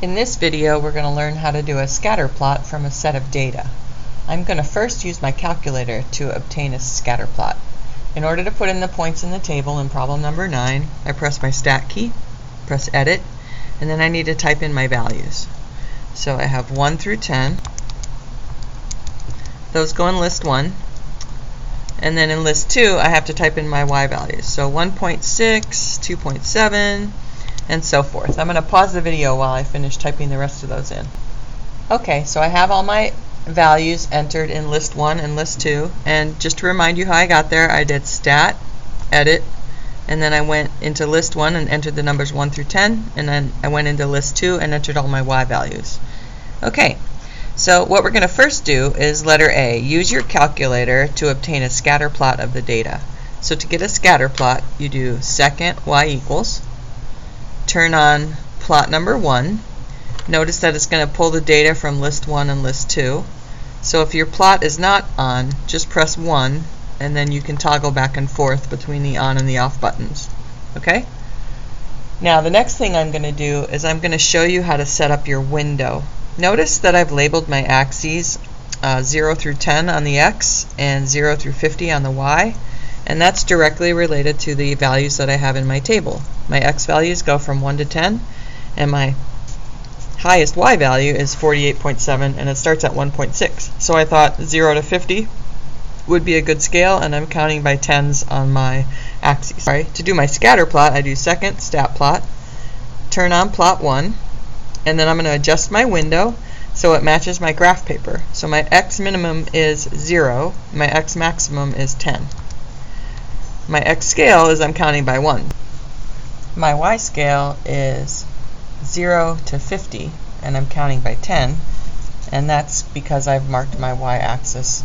In this video, we're going to learn how to do a scatter plot from a set of data. I'm going to first use my calculator to obtain a scatter plot. In order to put in the points in the table in problem number 9, I press my Stat key, press Edit, and then I need to type in my values. So I have 1 through 10. Those go in list 1. And then in list 2, I have to type in my y values. So 1.6, 2.7, and so forth. I'm going to pause the video while I finish typing the rest of those in. Okay, so I have all my values entered in list 1 and list 2. And just to remind you how I got there, I did Stat, Edit, and then I went into list 1 and entered the numbers 1 through 10, and then I went into list 2 and entered all my y values. Okay, so what we're going to first do is letter A. Use your calculator to obtain a scatter plot of the data. So to get a scatter plot, you do second y equals, turn on plot number 1. Notice that it's going to pull the data from list 1 and list 2. So if your plot is not on, just press 1, and then you can toggle back and forth between the on and the off buttons. Okay? Now the next thing I'm going to do is I'm going to show you how to set up your window. Notice that I've labeled my axes 0 through 10 on the x and 0 through 50 on the y, and that's directly related to the values that I have in my table. My x values go from 1 to 10, and my highest y value is 48.7, and it starts at 1.6. So I thought 0 to 50 would be a good scale, and I'm counting by tens on my axes. Sorry. To do my scatter plot, I do second stat plot, turn on plot 1, and then I'm going to adjust my window so it matches my graph paper. So my x minimum is 0, my x maximum is 10. My x scale is I'm counting by 1. My y scale is 0 to 50, and I'm counting by 10, and that's because I've marked my y-axis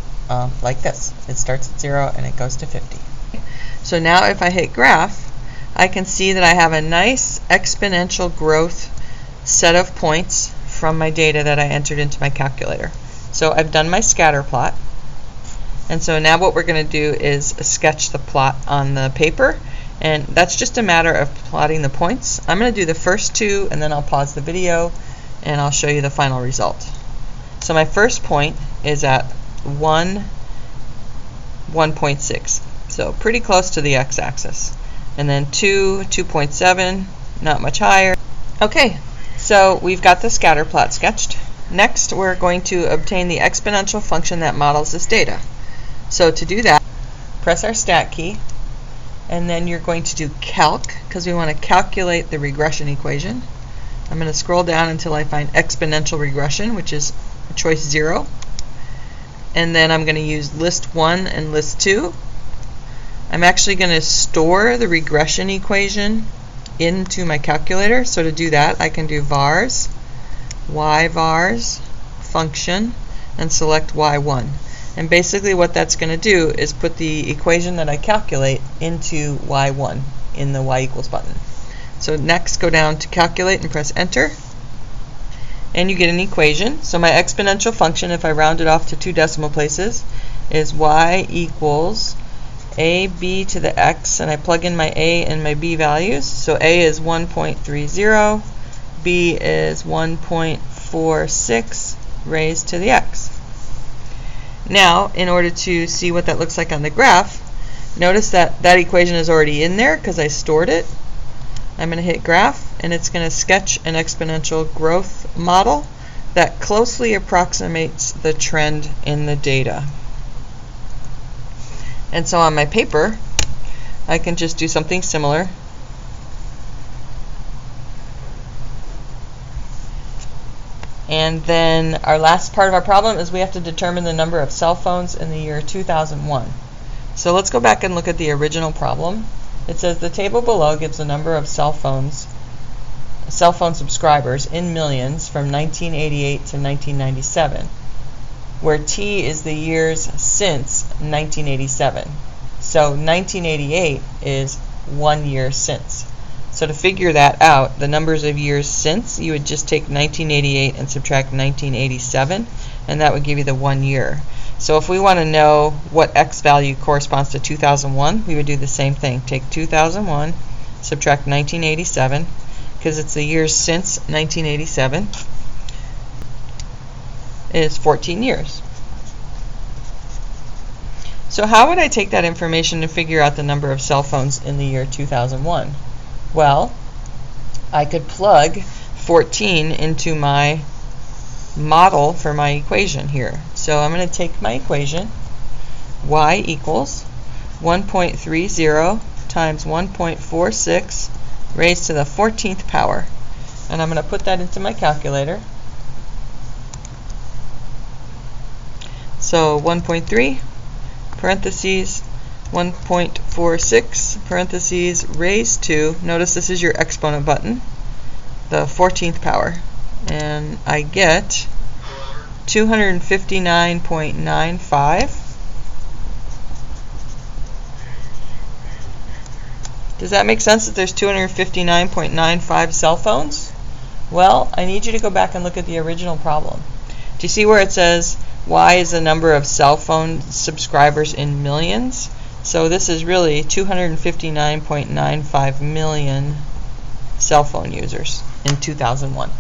like this. It starts at 0 and it goes to 50. So now if I hit graph, I can see that I have a nice exponential growth set of points from my data that I entered into my calculator. So I've done my scatter plot, and so now what we're going to do is sketch the plot on the paper, and that's just a matter of plotting the points. I'm going to do the first 2, and then I'll pause the video and I'll show you the final result. So my first point is at 1.6, so pretty close to the x-axis, and then 2, 2.7, not much higher. Okay, so we've got the scatter plot sketched. Next, we're going to obtain the exponential function that models this data. So to do that, press our Stat key, and then you're going to do Calc, because we want to calculate the regression equation. I'm going to scroll down until I find exponential regression, which is choice 0. And then I'm going to use list 1 and list 2. I'm actually going to store the regression equation into my calculator. So to do that, I can do vars, y-vars, function, and select y1. And basically what that's going to do is put the equation that I calculate into y1 in the y equals button. So next, go down to calculate and press enter, and you get an equation. So my exponential function, if I round it off to 2 decimal places, is y equals ab to the x, and I plug in my a and my b values. So a is 1.30, b is 1.46 raised to the x. Now, in order to see what that looks like on the graph, notice that that equation is already in there because I stored it. I'm going to hit graph, and it's going to sketch an exponential growth model that closely approximates the trend in the data. And so on my paper, I can just do something similar. And then our last part of our problem is we have to determine the number of cell phones in the year 2001. So let's go back and look at the original problem. It says the table below gives the number of cell phone subscribers in millions from 1988 to 1997, where T is the years since 1987. So 1988 is 1 year since. So to figure that out, the numbers of years since, you would just take 1988 and subtract 1987, and that would give you the 1 year. So if we want to know what x value corresponds to 2001, we would do the same thing. Take 2001, subtract 1987, because it's the years since 1987, is 14 years. So how would I take that information and figure out the number of cell phones in the year 2001? Well, I could plug 14 into my model for my equation here. So I'm going to take my equation, y equals 1.30 times 1.46 raised to the 14th power. And I'm going to put that into my calculator. So 1.3 parentheses 1.46 parentheses raised to, notice this is your exponent button, the 14th power. And I get 259.95. Does that make sense that there's 259.95 cell phones? Well, I need you to go back and look at the original problem. Do you see where it says y is the number of cell phone subscribers in millions? So this is really 259.95 million cell phone users in 2001.